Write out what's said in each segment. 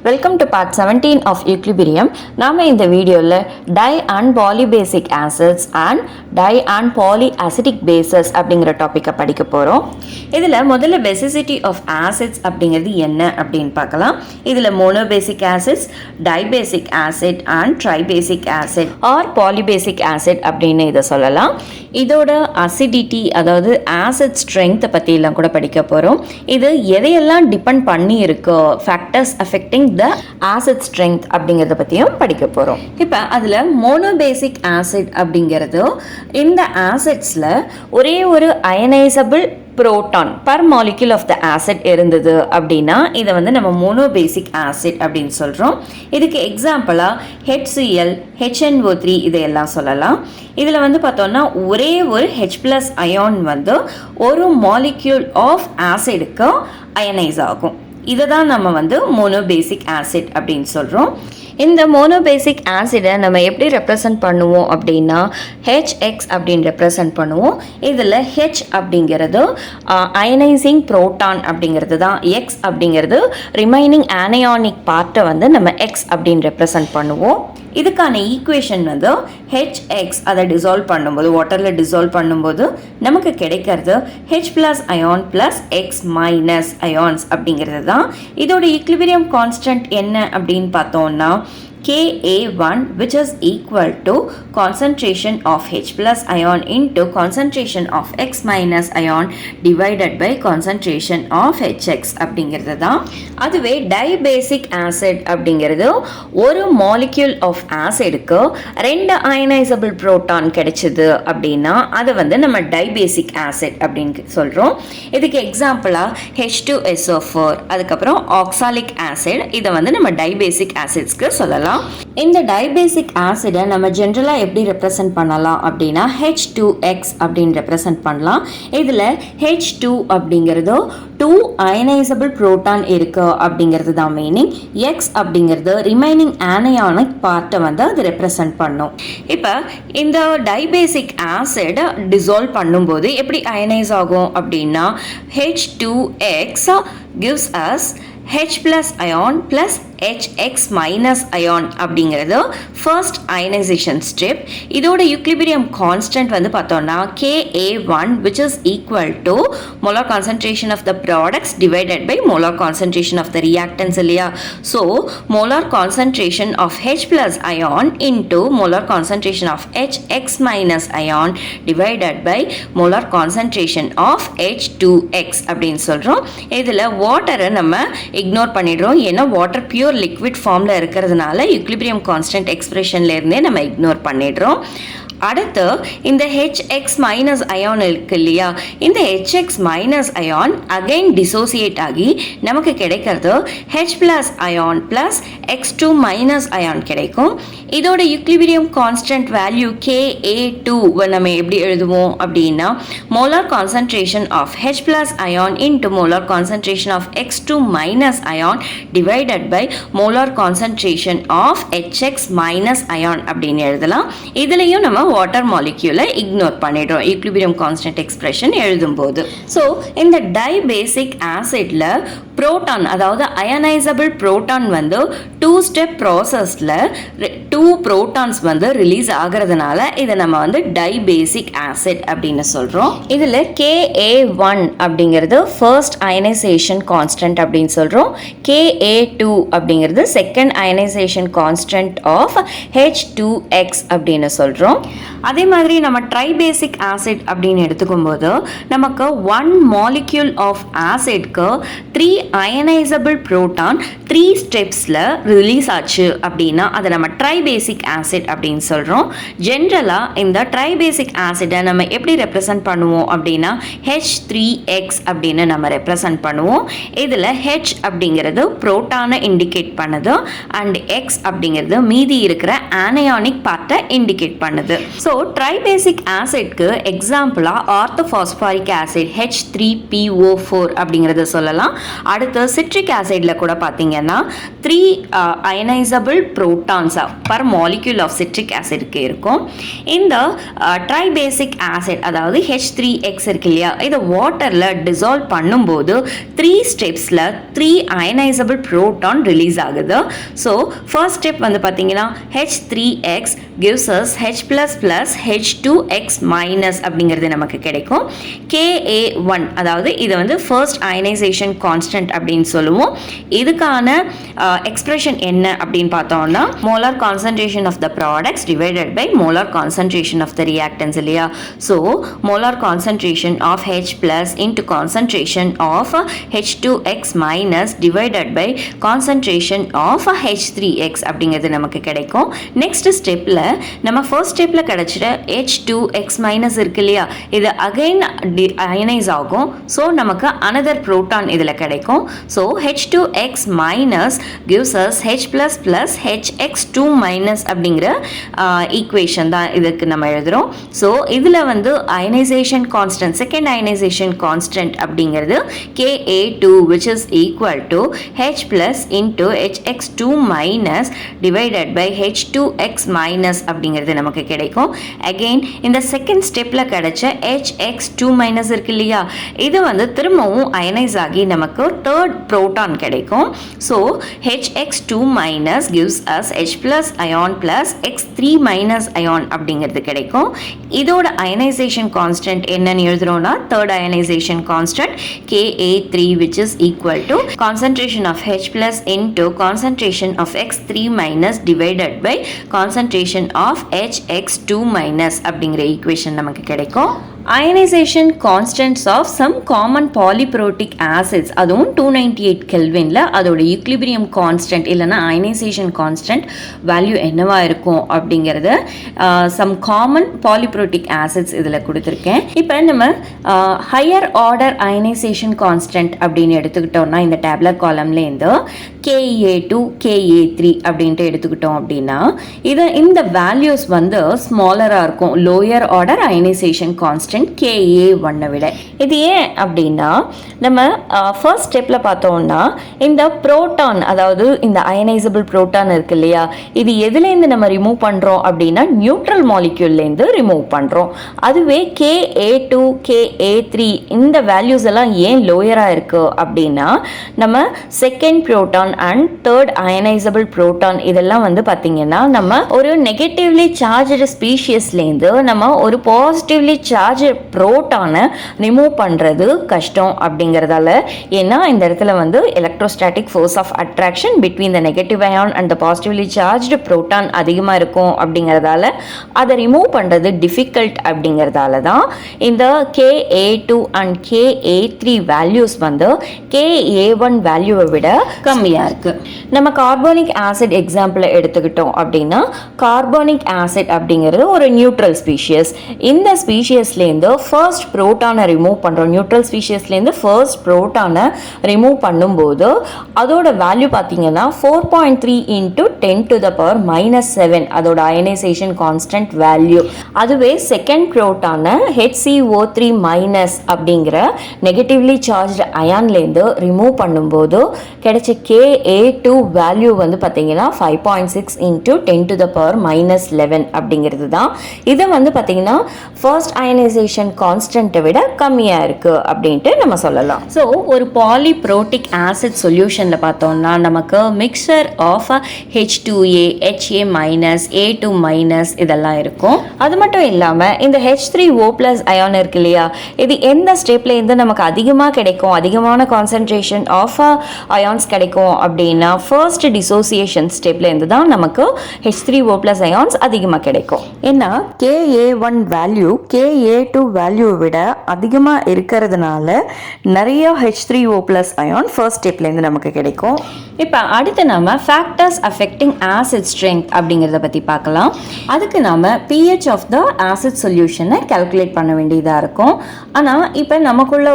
Welcome to part 17 of Equilibrium. நாம இந்த வீடியோல di and polybasic acids and di and polyacidic bases அப்படிங்கிற டாபிக்கை படிக்க போறோம். இதுல முதல்ல basicity of acids அப்படிங்கிறது என்ன அப்படின்னு பார்க்கலாம். இதுல monobasic acids, dibasic acid and tribasic acid or polybasic acid அப்படின்னு இதை சொல்லலாம். இதோட acidity அதாவது acid strength பத்தி எல்லாம் கூட படிக்க போறோம். இது எதையெல்லாம் டிபெண்ட் பண்ணி இருக்கோ factors affecting the acid strength அப்படிங்கறத பத்தியும் படிக்க போறோம். இப்போ அதுல மோனோபேசிக் ஆசிட் அப்படிங்கிறது இந்த ஆசிட்ஸ்ல ஒரே ஒரு ionisable proton per molecule of the acid இருந்தது அப்படின்னா இதை வந்து நம்ம மோனோபேசிக் ஆசிட் அப்படின்னு சொல்கிறோம். இதுக்கு எக்ஸாம்பிளாக HCl, HNO3 இதையெல்லாம் சொல்லலாம். இதில் வந்து பார்த்தோம்னா ஒரே ஒரு H+ அயான் வந்து ஒரு மாலிக்யூல் ஆஃப் ஆசிடுக்கு அயனைஸ் ஆகும். இதை தான் நம்ம வந்து மோனோபேசிக் ஆசிட் அப்படின்னு சொல்கிறோம். இந்த மோனோபேசிக் ஆசிடை நம்ம எப்படி ரெப்ரசன்ட் பண்ணுவோம் அப்படின்னா HX அப்படின்னு ரெப்ரசன்ட் பண்ணுவோம். இதில் H அப்படிங்கிறது அயனைசிங் புரோட்டான் அப்படிங்கிறது தான், X அப்படிங்கிறது ரிமைனிங் ஆனயானிக் பார்ட்டை வந்து நம்ம X அப்படின்னு ரெப்ரசன்ட் பண்ணுவோம். இதுக்கான ஈக்குவேஷன் வந்து HX அதை டிசால்வ் பண்ணும்போது வாட்டரில் டிசால்வ் பண்ணும்போது நமக்கு கிடைக்கிறது H+ ion plus X- ions அப்படிங்கிறது தான். இதோட ஈக்லிபிரியம் கான்ஸ்டன்ட் என்ன அப்படின்னு பார்த்தோம்னா Ka1 which is equal to concentration of H+ ion into concentration of X- ion divided by concentration of HX அப்படிங்கிறது தான். அதுவே டைபேசிக் ஆசிட் அப்படிங்கிறது ஒரு மாலிக்யூல் ஆஃப் ஆசிடுக்கு 2 அயனைசபிள் புரோட்டான் கிடைச்சது அப்படின்னா அதை வந்து நம்ம டைபேசிக் ஆசிட் அப்படின்னு சொல்கிறோம். இதுக்கு எக்ஸாம்பிளாக H2SO4 அதுக்கப்புறம் ஆக்சாலிக் ஆசிட் இதை வந்து நம்ம டைபேசிக் ஆசிட்ஸ்க்கு சொல்லலாம். இந்த டைபேசிக் ஆசிடை நம்ம ஜென்ரலாக எப்படி ரெப்ரசன்ட் பண்ணலாம் அப்படின்னா H2X அப்படின்னு ரெப்ரசன்ட் பண்ணலாம். இதில் H2 அப்படிங்கிறது 2 அயனைசபிள் புரோட்டான் இருக்கு அப்படிங்கிறது தான் மீனிங். X அப்படிங்கிறது ரிமைனிங் ஆனயானிக் பார்ட்டை வந்து அது ரெப்ரசன்ட் பண்ணும். இப்போ இந்த டைபேசிக் ஆசிட் டிசால்வ் பண்ணும்போது எப்படி அயனைஸ் ஆகும் அப்படின்னா H2X gives us H+ ion plus HX- ion அப்படிங்கிறது ஃபர்ஸ்ட் அயனைசேஷன் ஸ்டெப். இதோட யூக்லிபிரியம் கான்ஸ்டன்ட் வந்து பார்த்தோம்னா Ka1 which is equal to molar concentration of the products divided by molar concentration of the reactants இல்லையா. So molar concentration of H+ ion into molar concentration of HX- ion divided by molar concentration of H2X அப்படின்னு சொல்கிறோம். இதில் வாட்டரை நம்ம ignore பண்ணிடுறோம், ஏன்னா water pure liquid ஃபார்மில் இருக்கிறதுனால ஈக்லிபிரியம் கான்ஸ்டன்ட் எக்ஸ்பிரஷன்ல இருந்தே நம்ம இக்னோர் பண்ணிடுறோம். அடுத்து இந்த HX- அயான் இருக்கு இல்லையா, இந்த HX- அயான் அகைன் டிசோசியேட் ஆகி நமக்கு கிடைக்கிறது H+ ion plus X2- ion கிடைக்கும். இதோட யூக்லிபிரியம் கான்ஸ்டன்ட் வேல்யூ Ka2 நம்ம எப்படி எழுதுவோம் அப்படின்னா molar concentration of H+ ion into molar concentration of X2- ion divided by molar concentration of HX- ion அப்படின்னு எழுதலாம். இதுலேயும் நம்ம வாட்டர் மாலிக்யூலை இக்னோர் பண்ணிடுறோம் ஈக்லிபிரியம் கான்ஸ்டன்ட் எக்ஸ்பிரஷன் எழுதும்போது. ஸோ இந்த டைபேசிக் ஆசிட்ல புரோட்டான் அதாவது அயனைசபிள் புரோட்டான் வந்து 2 ஸ்டெப் ப்ராசஸில் 2 புரோட்டான்ஸ் வந்து ரிலீஸ் ஆகிறதுனால இதை நம்ம வந்து டைபேசிக் ஆசிட் அப்படின்னு சொல்கிறோம். இதில் Ka1 அப்படிங்கிறது ஃபர்ஸ்ட் அயனைசேஷன் கான்ஸ்டன்ட் அப்படின்னு சொல்கிறோம். Ka2 அப்படிங்கிறது second ionisation constant of H2X அப்படின்னு சொல்கிறோம். அதே மாதிரி நம்ம ட்ரைபேசிக் ஆசிட் அப்படின்னு எடுத்துக்கும்போது நமக்கு 1 மாலிக்யூல் ஆஃப் ஆசிட்க்கு 3 அயனைசபிள் புரோட்டான் 3 ஸ்டெப்ஸில் ரிலீஸ் ஆச்சு அப்படின்னா அதை நம்ம ட்ரைபேசிக் ஆசிட் அப்படின்னு சொல்கிறோம். ஜென்ரலாக இந்த ட்ரைபேசிக் ஆசிடை நம்ம எப்படி ரெப்ரசன்ட் பண்ணுவோம் அப்படின்னா H3X அப்படின்னு நம்ம ரெப்ரசன்ட் பண்ணுவோம். இதில் H அப்படிங்கிறது புரோட்டானை இண்டிகேட் பண்ணுது அண்ட் X அப்படிங்கிறது மீதி இருக்கிற ஆனயானிக் பார்ட்டை இண்டிகேட் பண்ணுது. ஸோ ட்ரைபேசிக் ஆசிட்க்கு எக்ஸாம்பிளாக ஆர்த்தோபாஸ்பாரிக் ஆசிட் H3PO4 அப்படிங்கிறத சொல்லலாம். அடுத்து சிட்ரிக் ஆசிடில் கூட பார்த்தீங்கன்னா 3 ionizable protons per molecule of citric ஆசிட்க்கு இருக்கும். இந்த ட்ரைபேசிக் ஆசிட் அதாவது H3X இருக்கு இல்லையா, இதை வாட்டரில் டிசால்வ் பண்ணும்போது 3 ஸ்டெப்ஸில் 3 அயனைசபிள் புரோட்டான் ரிலீஸ் ஆகுது. ஸோ ஃபர்ஸ்ட் ஸ்டெப் வந்து பார்த்தீங்கன்னா H3X gives us H++ H2X- அப்படிங்கிறது நமக்கு கிடைக்கும். Ka1 அதாவது இது வந்து ஃபர்ஸ்ட் அயனைசேஷன் கான்ஸ்டன்ட் அப்படின்னு சொல்லுவோம். இதுக்கான எக்ஸ்பிரஷன் என்ன அப்படின்னு பார்த்தோம்னா molar concentration of the products divided by molar concentration of the reactants இல்லையா. So molar concentration of H+ into concentration of H2X- divided by concentration of H3X அப்படிங்கிறது நமக்கு கிடைக்கும். நெக்ஸ்ட் ஸ்டெப்பில் நம்ம ஃபர்ஸ்ட் ஸ்டெப்பில் கிடைச்சிட H2X- இருக்கு இல்லையா, இது அகைன் அயனைஸ் ஆகும். ஸோ நமக்கு அனதர் புரோட்டான் இதில் கிடைக்கும். So H2X- gives us H++ Hx2- அப்படிங்கிற ஈக்குவேஷன் தான் இதுக்கு நம்ம எழுதுகிறோம். ஸோ இதில் வந்து ionisation constant, second ionisation constant அப்படிங்கிறது Ka2 which is equal to H+ into Hx2- divided by H2X- அப்படிங்கிறது நமக்கு கிடைக்கும். அகெயின் இந்த செகண்ட் ஸ்டெப்பில் கிடைச்ச Hx2- இருக்கு இல்லையா, இது வந்து திரும்பவும் அயனைஸ் ஆகி நமக்கு தேர்ட் புரோட்டான் கிடைக்கும். So Hx2- gives us H+ ion plus X3- ion அப்படிங்கிறது கிடைக்கும். இதோட அயனைசேஷன் கான்ஸ்டன்ட் என்னன்னு எழுதுறோம்னா third ionization constant Ka3 which is equal to concentration of H+ into concentration of X3- divided by concentration of Hx2- அப்படிங்கிற equation நமக்கு கிடைக்கும். Ionization constants of some common polyprotic acids, அதுவும் 298 கெல்வினில் அதோட ஈக்லிபிரியம் கான்ஸ்டன்ட் இல்லைனா ionization constant value என்னவா இருக்கும் அப்படிங்கிறத சம் காமன் பாலிப்ரோட்டிக் ஆசிட்ஸ் இதில் கொடுத்துருக்கேன். இப்போ நம்ம ஹையர் ஆர்டர் அயனைசேஷன் கான்ஸ்டன்ட் அப்படின்னு எடுத்துக்கிட்டோம்னா இந்த டேப்லெட் காலம்லேருந்து Ka2 Ka3 அப்படின்ட்டு எடுத்துக்கிட்டோம் அப்படின்னா இந்த வேல்யூஸ் வந்து ஸ்மாலராக இருக்கும் lower order ionisation constant Ka1 விட. இது ஏன் அப்படின்னா நம்ம ஃபர்ஸ்ட் ஸ்டெப்பில் பார்த்தோம்னா இந்த புரோட்டான் அதாவது இந்த அயனைசபிள் புரோட்டான் இருக்கு இல்லையா, இது எதுலேருந்து நம்ம ரிமூவ் பண்ணுறோம் அப்படின்னா நியூட்ரல் மாலிக்யூல்லேருந்து ரிமூவ் பண்ணுறோம். அதுவே Ka2 Ka3 இந்த வேல்யூஸ் எல்லாம் ஏன் லோயராக இருக்குது அப்படின்னா நம்ம second proton and third ionisable proton இதெல்லாம் வந்து பார்த்தீங்கன்னா நம்ம ஒரு நெகட்டிவ்லி சார்ஜ்டு ஸ்பீஷியஸ்லேருந்து நம்ம ஒரு பாசிட்டிவ்லி சார்ஜ் புரோட்டானை ரிமூவ் பண்ணுறது கஷ்டம் அப்படிங்கிறதால, ஏன்னா இந்த இடத்துல வந்து electrostatic force of attraction between the negative ion and the positively charged proton அதிகமாக இருக்கும் அப்படிங்கிறதால அதை ரிமூவ் பண்ணுறது டிஃபிகல்ட் அப்படிங்கிறதால தான் இந்த Ka2 அண்ட் Ka3 வேல்யூஸ் வந்து Ka1 வேல்யூவை விட கம்மியாக இருக்குது. நம்ம கார்போனிக் ஆசிட் எக்ஸாம்பிளை எடுத்துக்கிட்டோம் அப்படின்னா கார்போனிக் ஆசிட் அப்படிங்கிறது ஒரு நியூட்ரல் ஸ்பீஷியஸ். இந்த ஸ்பீஷியஸ்லேருந்து ஃபர்ஸ்ட் புரோட்டானை ரிமூவ் பண்ணுறோம். நியூட்ரல் ஸ்பீஷியஸ்லேருந்து ஃபர்ஸ்ட் புரோட்டானை ரிமூவ் பண்ணும்போது அதோட வேல்யூ பார்த்தீங்கன்னா 4.3 into 10⁻⁻7 அதோட அயனைசேஷன் கான்ஸ்டன்ட் வேல்யூ. அதுவே செகண்ட் புரோட்டானை HCO3- அப்படிங்கிற நெகட்டிவ்லி சார்ஜ்டு அயான்லேருந்து ரிமூவ் பண்ணும்போது கிடைச்ச Ka2 வேல்யூ வந்து பார்த்தீங்கன்னா 5.6 into 10⁻11 அப்படிங்கிறது தான். இதை வந்து பார்த்தீங்கன்னா ஃபர்ஸ்ட் அயனைசேஷன் கான்ஸ்டன்ட்டை விட கம்மியாக இருக்குது அப்படின்ட்டு நம்ம சொல்லலாம். ஸோ ஒரு பாலிப்ரோட்டிக் ஆசிட் சொல்யூஷனில் பார்த்தோம்னா நமக்கு mixture of H2A HA- A2- இதெல்லாம் இருக்கும். அது மட்டும் இல்லாமல் இந்த H3O+ அயான் இருக்கு இல்லையா, இது எந்த ஸ்டெப்லேருந்து நமக்கு அதிகமாக கிடைக்கும், அதிகமான கான்சன்ட்ரேஷன் ஆஃப் அயான்ஸ் கிடைக்கும் அப்படின்னா ஃபர்ஸ்ட் டிசோசியேஷன் ஸ்டெப்லேருந்து தான் நமக்கு H3O+ அயான்ஸ் அதிகமாக கிடைக்கும். ஏன்னா Ka1 வேல்யூ Ka2 வேல்யூவை விட அதிகமாக இருக்கிறதுனால நிறைய H3O+ அயான் ஃபர்ஸ்ட் ஸ்டெப்லேருந்து நமக்கு கிடைக்கும். இப்போ அடுத்து நம்ம ஃபேக்டர்ஸ் அஃபெக்டிங் ஆசிட் ஸ்ட்ரென்த் அப்படிங்கிறத பற்றி பார்க்கலாம். அதுக்கு நம்ம pH ஆஃப் த ஆசிட் சொல்யூஷனை கால்குலேட் பண்ண வேண்டியதாக இருக்கும். ஆனால் இப்போ நமக்குள்ள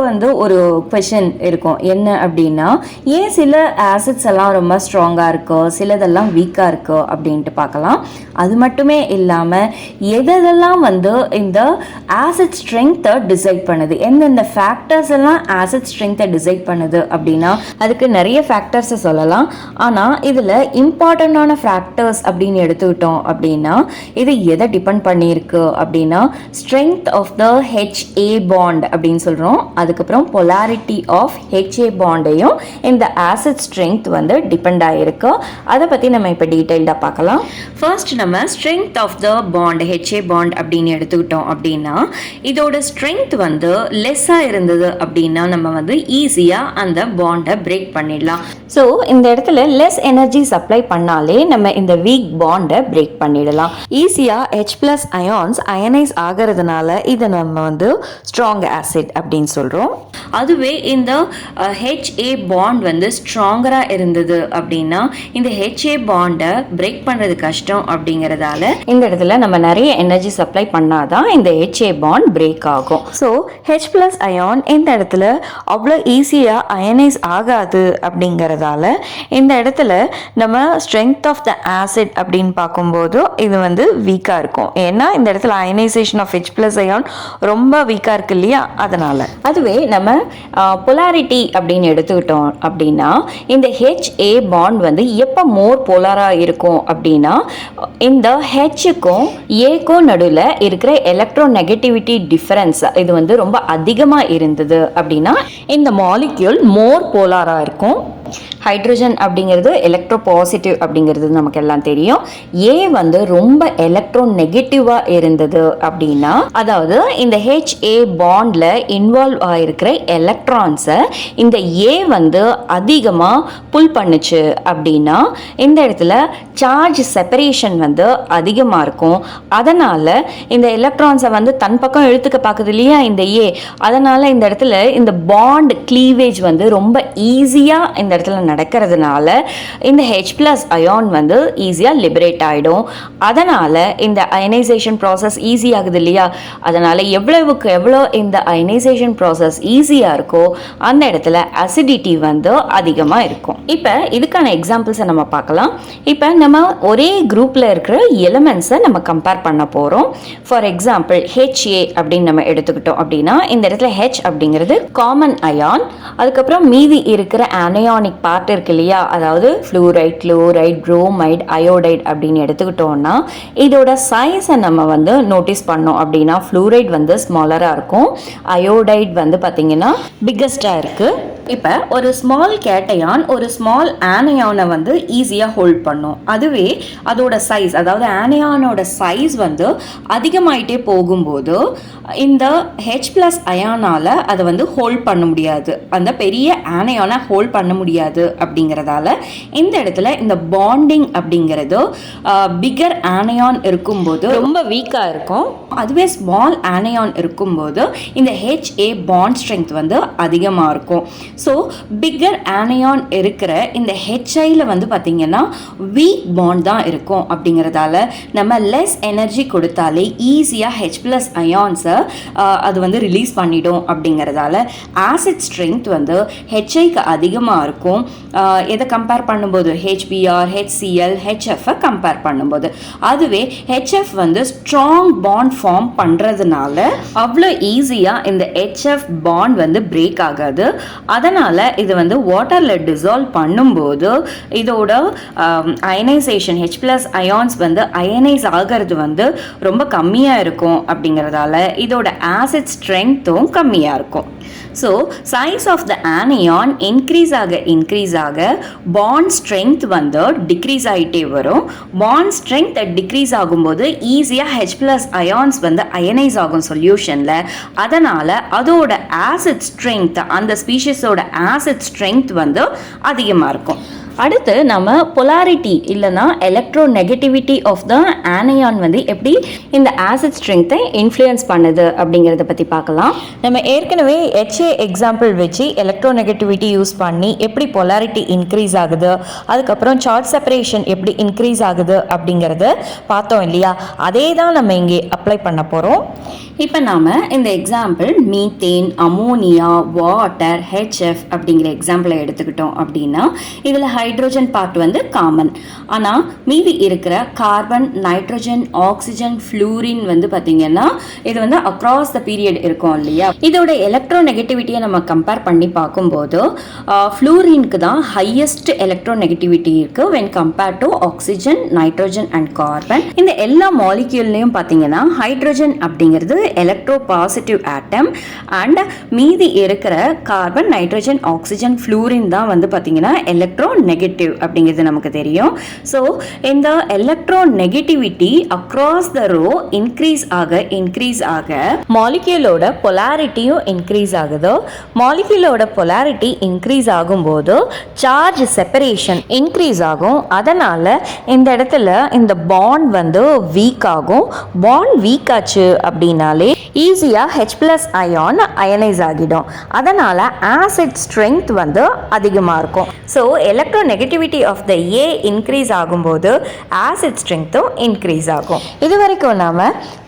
ஒரு கொஷின் இருக்கும், என்ன அப்படின்னா, ஏன் சில ஆசிட்ஸ் எல்லாம் ரொம்ப ஸ்ட்ராங்காக இருக்கோ சிலதெல்லாம் வீக்காக இருக்கோ அப்படின்ட்டு பார்க்கலாம். அது மட்டுமே இல்லாமல் எதெல்லாம் இந்த ஆசிட் ஸ்ட்ரென்த்தை டிசைட் பண்ணுது, எந்தெந்த ஃபேக்டர்ஸ் எல்லாம் ஆசிட் ஸ்ட்ரென்த்தை டிசைட் பண்ணுது அப்படின்னா அதுக்கு நிறைய ஃபேக்டர்ஸை சொல்லலாம். ஆனால் இதில் இம்பார்ட்டண்டான ஃபேக்டர்ஸ் அப்படின்னு எடுத்துக்கிட்டோம் அப்படின்னா இது எதை டிபெண்ட் பண்ணியிருக்கு அப்படின்னா strength of the HA bond அப்படின்னு சொல்கிறோம். அதுக்கப்புறம் பொலாரிட்டி ஆஃப் HA பாண்டையும் இந்த ஆசிட் ஸ்ட்ரென்த் டிபெண்ட் ஆகிருக்கு. அதை பற்றி நம்ம இப்போ டீட்டெயில்டாக பார்க்கலாம். ஃபர்ஸ்ட் நம்ம strength of the bond HA bond அப்படின்னு எடுத்துக்கிட்டோம் அப்படின்னா இதோட ஸ்ட்ரென்த் லெஸ்ஸாக இருந்தது அப்படின்னா நம்ம ஈஸியாக அந்த பாண்டை பிரேக் பண்ணிடலாம். ஸோ இந்த இடத்துல லெஸ் எனர்ஜி சப்ளை பண்ணாலே நம்ம இந்த வீக் பாண்டை பிரேக் பண்ணிடலாம். ஈஸியாக H+ அயான்ஸ் அயனைஸ் ஆகிறதுனால இதை நம்ம ஸ்ட்ராங் ஆசிட் அப்படின்னு சொல்கிறோம். அதுவே இந்த HA பாண்ட் ஸ்ட்ராங்கராக இருந்தது அப்படின்னா இந்த HA பாண்டை பிரேக் பண்ணுறது கஷ்டம் அப்படிங்கிறதால இந்த இடத்துல நம்ம நிறைய எனர்ஜி சப்ளை பண்ணாதான் இந்த HA பாண்ட் பிரேக் ஆகும். ஸோ H+ அயான் இந்த இடத்துல அவ்வளோ ஈஸியாக அயனைஸ் ஆகாது அப்படிங்கிறதால இந்த இடத்துல நம்ம ஸ்ட்ரென்த் ஆஃப் த ஆசிட் அப்படின்னு பார்க்கும்போது இது வீக்காக இருக்கும். ஏன்னா இந்த இடத்துல அயனைசேஷன் ஆஃப் H+ அயான் ரொம்ப வீக்காக இருக்கு இல்லையா, அதனால. அதுவே நம்ம பொலாரிட்டி அப்படின்னு எடுத்துக்கிட்டோம் அப்படின்னா இந்த HA பாண்ட் எப்போ மோர் போலாராக இருக்கும் அப்படின்னா இந்த Hக்கும் Aக்கும் நடுவில் இருக்கிற எலக்ட்ரோ நெகட்டிவிட்டி டிஃபரன்ஸ் இது ரொம்ப அதிகமாக இருந்தது அப்படின்னா இந்த மாலிக்யூல் மோர் போலாராக இருக்கும். ஹைட்ரஜன் அப்படிங்கிறது எலக்ட்ரோ பாசிட்டிவ் அப்படிங்கிறது நமக்கு எல்லாம் தெரியும். ஏ ரொம்ப எலக்ட்ரோ நெகட்டிவாக இருந்தது அப்படின்னா அதாவது இந்த HA பாண்டில் இன்வால்வ் ஆகிருக்கிற எலக்ட்ரான்ஸை இந்த ஏ அதிகமாக புல் பண்ணுச்சு அப்படின்னா இந்த இடத்துல சார்ஜ் செப்பரேஷன் அதிகமாக இருக்கும். அதனால் இந்த எலக்ட்ரான்ஸை தன் பக்கம் இழுத்துக்க பார்க்குது இல்லையா இந்த ஏ, அதனால் இந்த இடத்துல இந்த பாண்ட் கிளீவேஜ் ரொம்ப ஈஸியாக இந்த இடத்துல நடக்கிறதுனால இந்த H+ அயான் ஈஸியாக லிபரேட் ஆகிடும். அதனால் இந்த அயனைசேஷன் ப்ராசஸ் ஈஸி ஆகுது இல்லையா, அதனால் எவ்வளவுக்கு எவ்வளோ இந்த அயனைசேஷன் ப்ராசஸ் ஈஸியாக இருக்கோ அந்த இடத்துல அசிடிட்டி அதிகமாக இருக்கும். இப்போ இதுக்கான எக்ஸாம்பிள்ஸை நம்ம பார்க்கலாம். இப்போ நம்ம ஒரே குரூப்பில் இருக்கிற எலிமெண்ட்ஸை நம்ம கம்பேர் பண்ண போகிறோம். ஃபார் எக்ஸாம்பிள் HA அப்படின்னு நம்ம எடுத்துக்கிட்டோம் அப்படின்னா இந்த இடத்துல H அப்படிங்கிறது காமன் அயான். அதுக்கப்புறம் மீதி இருக்கிற அனயானிக் பார்ட் இருக்கு இல்லையா, அதாவது ஃப்ளூரைட், குளோரைட், புரோமைட், அயோடைட் அப்படின்னு எடுத்துக்கிட்டோம்னா இதோட சைஸை நம்ம நோட்டீஸ் பண்ணோம் அப்படின்னா ஃப்ளூரைட் ஸ்மாலராக இருக்கும், அயோடைட் பார்த்தீங்கன்னா பிக்கஸ்டாக இருக்குது. இப்போ ஒரு ஸ்மால் கேட்டையான் ஒரு ஸ்மால் ஆனயானை ஈஸியாக ஹோல்ட் பண்ணும். அதுவே அதோட சைஸ், அதாவது ஆனயானோட சைஸ் அதிகமாயிட்டே போகும்போது இந்த H+ அயானால் அதை ஹோல்ட் பண்ண முடியாது, அந்த பெரிய ஆனயானை ஹோல்ட் பண்ண முடியாது. அப்படிங்கிறதால இந்த இடத்துல இந்த பாண்டிங் அப்படிங்கிறது பிகர் ஆனயான் இருக்கும்போது ரொம்ப வீக்காக இருக்கும். அதுவே ஸ்மால் ஆனயான் இருக்கும்போது இந்த HA பாண்ட் ஸ்ட்ரென்த் அதிகமாக இருக்கும். ஸோ பிக்கர் ஆனயான் இருக்கிற இந்த HIயில் பார்த்தீங்கன்னா வீக் பாண்ட் தான் இருக்கும். அப்படிங்கிறதால நம்ம லெஸ் எனர்ஜி கொடுத்தாலே ஈஸியாக H+ அயான்ஸை அது ரிலீஸ் பண்ணிடும். அப்படிங்கிறதால ஆசிட் ஸ்ட்ரென்த் HIக்கு அதிகமாக இருக்கும். எதை கம்பேர் பண்ணும்போது HBr, HCl, HF கம்பேர் பண்ணும்போது. அதுவே HF ஸ்ட்ராங் பாண்ட் ஃபார்ம் பண்ணுறதுனால அவ்வளோ ஈஸியாக இந்த HF பாண்ட் பிரேக் ஆகாது. அதனால் இது வாட்டரில் டிசால்வ் பண்ணும்போது இதோட அயனைசேஷன் H+ அயான்ஸ் அயனைஸ் ஆகிறது ரொம்ப கம்மியாக இருக்கும். அப்படிங்கிறதால இதோட ஆசிட் ஸ்ட்ரென்த்தும் கம்மியாக இருக்கும். So size of the anion increase ஆக பாண்ட் ஸ்ட்ரென்த் டிக்ரீஸ் ஆகிட்டே வரும். பாண்ட் ஸ்ட்ரென்த் டிக்ரீஸ் ஆகும்போது ஈஸியாக H+ அயான்ஸ் அயனைஸ் ஆகும் சொல்யூஷனில். அதனால் அதோட ஆசிட் ஸ்ட்ரென்த், அந்த ஸ்பீஷஸோட ஆசிட் ஸ்ட்ரென்த் அதிகமாக இருக்கும். அடுத்து நம்ம பொலாரிட்டி இல்லைனா எலக்ட்ரோ நெகட்டிவிட்டி ஆஃப் த ஆனையான் வந்து எப்படி இந்த ஆசிட் ஸ்ட்ரென்த்தை இன்ஃப்ளூயன்ஸ் பண்ணுது அப்படிங்கிறத பற்றி பார்க்கலாம். நம்ம ஏற்கனவே HA எக்ஸாம்பிள் வச்சு எலக்ட்ரோ நெகட்டிவிட்டி யூஸ் பண்ணி எப்படி பொலாரிட்டி இன்க்ரீஸ் ஆகுது, அதுக்கப்புறம் சார்ஜ் செப்பரேஷன் எப்படி இன்க்ரீஸ் ஆகுது அப்படிங்கிறத பார்த்தோம் இல்லையா. அதே தான் நம்ம இங்கே அப்ளை பண்ண போகிறோம். இப்போ நாம் இந்த example methane, ammonia, water, HF அப்படிங்கிற எக்ஸாம்பிளை எடுத்துக்கிட்டோம் அப்படின்னா இதில் ஹைட்ரோஜன் பார்ட் வந்து காமன். ஆனால் மீதி இருக்கிற கார்பன், நைட்ரோஜன், ஆக்சிஜன், ஃப்ளூரின் வந்து பார்த்திங்கன்னா இது வந்து அக்ராஸ் த பீரியட் இருக்கும் இல்லையா. இதோட எலக்ட்ரோ நெகட்டிவிட்டியை நம்ம கம்பேர் பண்ணி பார்க்கும்போது ஃப்ளூரினுக்கு தான் ஹையஸ்ட் எலக்ட்ரோ நெகட்டிவிட்டி இருக்குது when compare to oxygen, nitrogen and carbon. இந்த எல்லா மாலிக்யூல்லையும் பார்த்தீங்கன்னா ஹைட்ரோஜன் அப்படிங்கிறது எலக்ட்ரோ பாசிட்டிவ் ஆட்டம் அண்ட் மீதி இருக்கிற கார்பன், நைட்ரோஜன், ஆக்சிஜன், ஃப்ளூரின் தான் வந்து பார்த்தீங்கன்னா எலக்ட்ரோ நெகட்டிவ் அப்படிங்கிறது நமக்கு தெரியும். ஸோ இந்த electronegativity across the row increase ஆக மாலிக்யூலோட பொலாரிட்டியும் இன்க்ரீஸ் ஆகுதோ. மாலிக்யூலோட பொலாரிட்டி இன்க்ரீஸ் ஆகும்போது சார்ஜ் செப்பரேஷன் இன்க்ரீஸ் ஆகும். அதனால இந்த இடத்துல இந்த பாண்ட் வந்து வீக் ஆகும். பாண்ட் வீக் ஆச்சு அப்படின்னாலே ஈஸியாக H+ அயான் அயனைஸ் ஆகிடும். அதனால் ஆசிட் ஸ்ட்ரென்த் வந்து அதிகமாக இருக்கும். So electronegativity of the A increase ஆகும்போது ஆசிட் ஸ்ட்ரென்த்தும் இன்க்ரீஸ் ஆகும். இது வரைக்கும் நாம்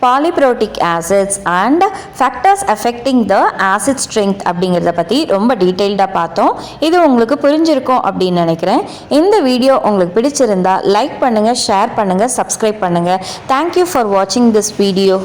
polyprotic acids and factors affecting the acid strength அப்படிங்கிறத பற்றி ரொம்ப டீட்டெயில்டாக பார்த்தோம். இது உங்களுக்கு புரிஞ்சிருக்கும் அப்படின்னு நினைக்கிறேன். இந்த வீடியோ உங்களுக்கு பிடிச்சிருந்தா லைக் பண்ணுங்கள், ஷேர் பண்ணுங்கள், சப்ஸ்கிரைப் பண்ணுங்கள். தேங்க்யூ ஃபார் வாட்சிங் திஸ் வீடியோ.